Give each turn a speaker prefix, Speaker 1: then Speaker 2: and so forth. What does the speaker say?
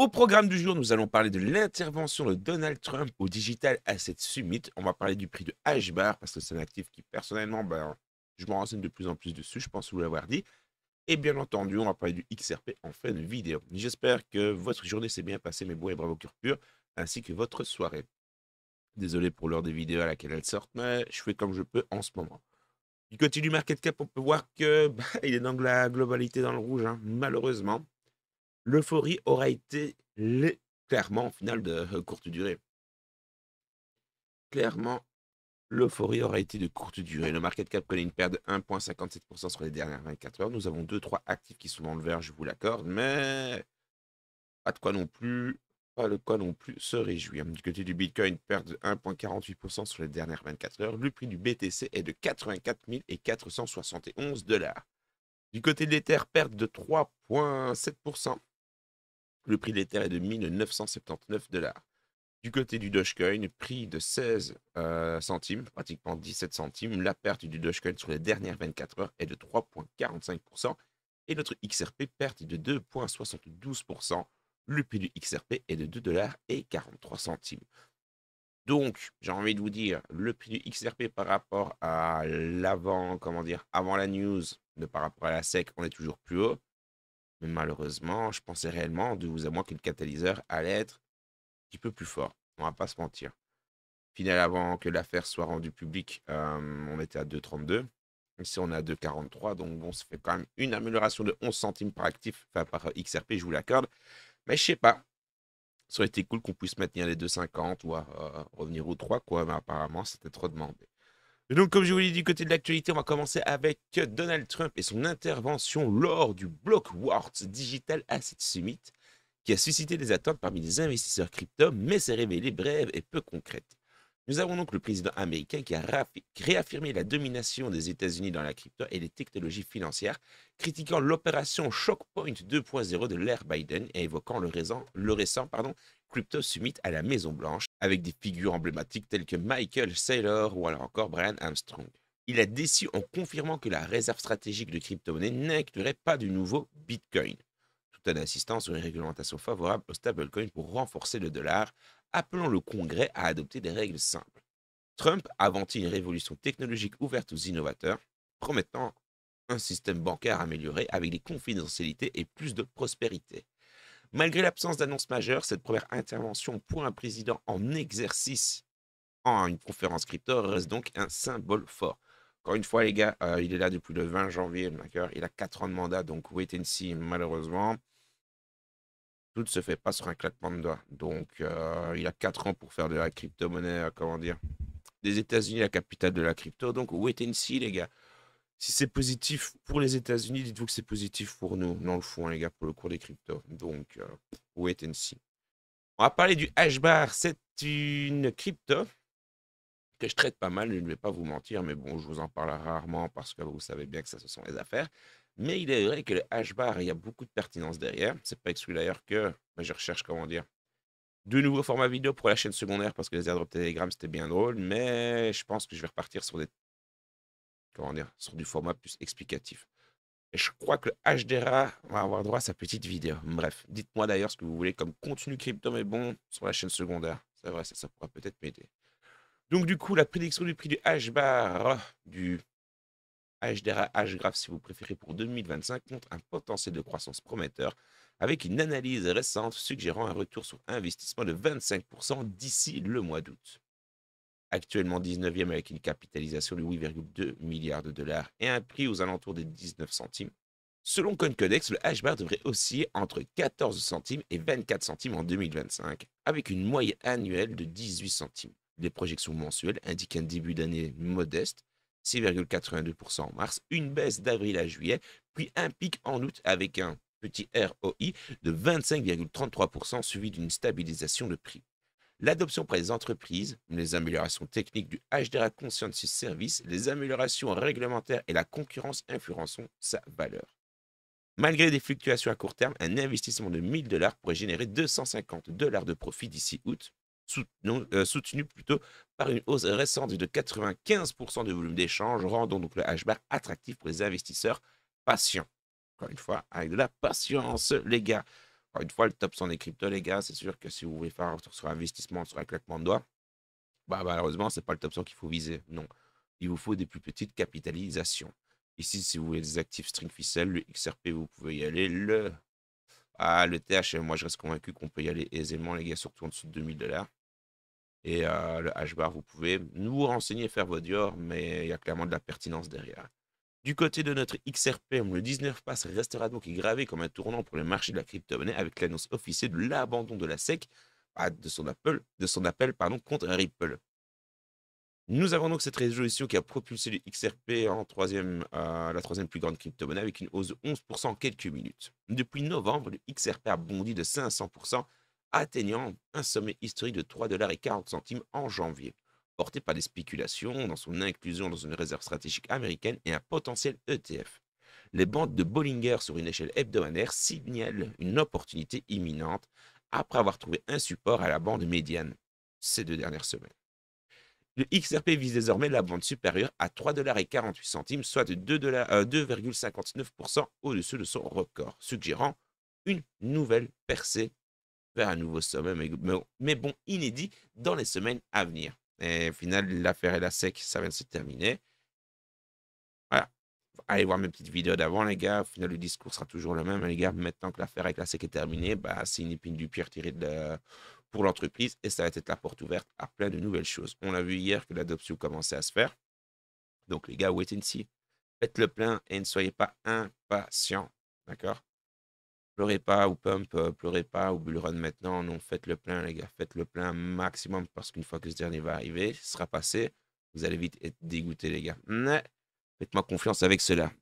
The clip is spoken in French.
Speaker 1: Au programme du jour, nous allons parler de l'intervention de Donald Trump au Digital Asset Summit. On va parler du prix de HBAR parce que c'est un actif qui, personnellement, je me renseigne de plus en plus dessus, je pense vous l'avoir dit. Et bien entendu, on va parler du XRP en fin de vidéo. J'espère que votre journée s'est bien passée, mes beaux et bravos cœur pur, ainsi que votre soirée. Désolé pour l'heure des vidéos à laquelle elles sortent, mais je fais comme je peux en ce moment. Du côté du market cap, on peut voir que il est dans la globalité dans le rouge, hein, malheureusement. L'euphorie aura été clairement, en finale de courte durée. Clairement, l'euphorie aura été de courte durée. Le market cap connaît une perte de 1,57% sur les dernières 24 heures. Nous avons 2-3 actifs qui sont dans le vert, je vous l'accorde, mais pas de quoi non plus, pas de quoi non plus se réjouir. Du côté du Bitcoin, perte de 1,48% sur les dernières 24 heures. Le prix du BTC est de 84 471 $. Du côté de l'Ether, perte de 3,7%. Le prix de l'Ether est de 1979 $. Du côté du Dogecoin, prix de 16 centimes, pratiquement 17 centimes. La perte du Dogecoin sur les dernières 24 heures est de 3,45%. Et notre XRP, perte de 2,72%. Le prix du XRP est de 2,43 $. Donc, j'ai envie de vous dire, le prix du XRP par rapport à l'avant, comment dire, avant la news, par rapport à la SEC, on est toujours plus haut. Mais malheureusement, je pensais réellement, de vous à moi, que le catalyseur allait être un petit peu plus fort. On va pas se mentir. Final, avant que l'affaire soit rendue publique, on était à 2,32. Ici, on est à 2,43. Donc, bon, ça fait quand même une amélioration de 11 centimes par actif, enfin par XRP, je vous l'accorde. Mais je sais pas. Ça aurait été cool qu'on puisse maintenir les 2,50 ou revenir aux 3, quoi. Mais apparemment, c'était trop demandé. Et donc, comme je vous l'ai dit, du côté de l'actualité, on va commencer avec Donald Trump et son intervention lors du Blockworks Digital Asset Summit, qui a suscité des attentes parmi les investisseurs crypto, mais s'est révélée brève et peu concrète. Nous avons donc le président américain qui a réaffirmé la domination des États-Unis dans la crypto et les technologies financières, critiquant l'opération Shockpoint 2.0 de l'ère Biden et évoquant le récent Crypto Summit à la Maison-Blanche, avec des figures emblématiques telles que Michael Saylor ou alors encore Brian Armstrong. Il a déçu en confirmant que la réserve stratégique de crypto-monnaie n'inclurait pas du nouveau Bitcoin, tout en insistant sur les réglementations favorables aux stablecoins pour renforcer le dollar, appelant le Congrès à adopter des règles simples. Trump a vanté une révolution technologique ouverte aux innovateurs, promettant un système bancaire amélioré avec des confidentialités et plus de prospérité. Malgré l'absence d'annonce majeure, cette première intervention pour un président en exercice en une conférence crypto reste donc un symbole fort. Encore une fois, les gars, il est là depuis le 20 janvier, d'accord. Il a 4 ans de mandat, donc wait and see, malheureusement. Tout ne se fait pas sur un claquement de doigts. Donc, il a 4 ans pour faire de la crypto-monnaie, comment dire, des États-Unis, la capitale de la crypto. Donc, wait and see, les gars. Si c'est positif pour les États-Unis, dites-vous que c'est positif pour nous, dans le fond, les gars, pour le cours des cryptos. Donc, wait and see. On va parler du HBAR. C'est une crypto que je traite pas mal, je ne vais pas vous mentir, mais bon, je vous en parle rarement parce que vous savez bien que ça, ce sont les affaires. Mais il est vrai que le HBAR, il y a beaucoup de pertinence derrière. C'est pas exclu d'ailleurs que je recherche, comment dire, de nouveaux formats vidéo pour la chaîne secondaire parce que les airdrops Telegram, c'était bien drôle, mais je pense que je vais repartir sur des, comment dire, sur du format plus explicatif. Et je crois que le HDRA va avoir droit à sa petite vidéo. Bref, dites-moi d'ailleurs ce que vous voulez comme contenu crypto, mais bon, sur la chaîne secondaire. C'est vrai, ça pourra peut-être m'aider. Donc, du coup, la prédiction du prix du HBAR, du HDRA, HGRAPH, si vous préférez, pour 2025, montre un potentiel de croissance prometteur, avec une analyse récente suggérant un retour sur investissement de 25% d'ici le mois d'août. Actuellement 19e avec une capitalisation de 8,2 milliards de dollars et un prix aux alentours des 19 centimes. Selon CoinCodex, le HBAR devrait osciller entre 14 centimes et 24 centimes en 2025, avec une moyenne annuelle de 18 centimes. Les projections mensuelles indiquent un début d'année modeste, 6,82% en mars, une baisse d'avril à juillet, puis un pic en août avec un petit ROI de 25,33% suivi d'une stabilisation de prix. L'adoption par les entreprises, les améliorations techniques du HDRA Consensus Service, les améliorations réglementaires et la concurrence influenceront sa valeur. Malgré des fluctuations à court terme, un investissement de 1 000 $ pourrait générer 250 $ de profit d'ici août, soutenu plutôt par une hausse récente de 95% de volume d'échange, rendant donc le HBAR attractif pour les investisseurs patients. Encore une fois, avec de la patience, les gars. Encore une fois, le top 100 des cryptos, les gars, c'est sûr que si vous voulez faire un retour sur investissement sur un claquement de doigts, bah, malheureusement, c'est pas le top 100 qu'il faut viser. Non. Il vous faut des plus petites capitalisations. Ici, si vous voulez des actifs string ficelle, le XRP, vous pouvez y aller. Le TH, moi, je reste convaincu qu'on peut y aller aisément, les gars, surtout en dessous de 2000 $. Et le H-bar, vous pouvez nous renseigner, faire votre Dior, mais il y a clairement de la pertinence derrière. Du côté de notre XRP, le 19 pass restera donc gravé comme un tournant pour le marché de la crypto-monnaie avec l'annonce officielle de l'abandon de la SEC, de son appel pardon, contre Ripple. Nous avons donc cette résolution qui a propulsé le XRP en la troisième plus grande crypto-monnaie avec une hausse de 11% en quelques minutes. Depuis novembre, le XRP a bondi de 500%, atteignant un sommet historique de 3,40 $ en janvier, porté par des spéculations dans son inclusion dans une réserve stratégique américaine et un potentiel ETF. Les bandes de Bollinger sur une échelle hebdomadaire signalent une opportunité imminente après avoir trouvé un support à la bande médiane ces 2 dernières semaines. Le XRP vise désormais la bande supérieure à 3,48 $, soit de 2,59% au-dessus de son record, suggérant une nouvelle percée vers un nouveau sommet, mais bon, inédit dans les semaines à venir. Et au final, l'affaire et la SEC, ça vient de se terminer. Voilà. Allez voir mes petites vidéos d'avant, les gars. Au final, le discours sera toujours le même, hein, les gars. Maintenant que l'affaire avec la SEC est terminée, bah, c'est une épine du pied retirée pour l'entreprise et ça va être la porte ouverte à plein de nouvelles choses. On l'a vu hier que l'adoption commençait à se faire. Donc, les gars, wait and see. Faites le plein et ne soyez pas impatients. D'accord? Pleurez pas ou pump, pleurez pas ou bull run maintenant. Non, faites le plein, les gars. Faites le plein maximum parce qu'une fois que ce dernier va arriver, ce sera passé. Vous allez vite être dégoûté, les gars. Mais faites-moi confiance avec cela.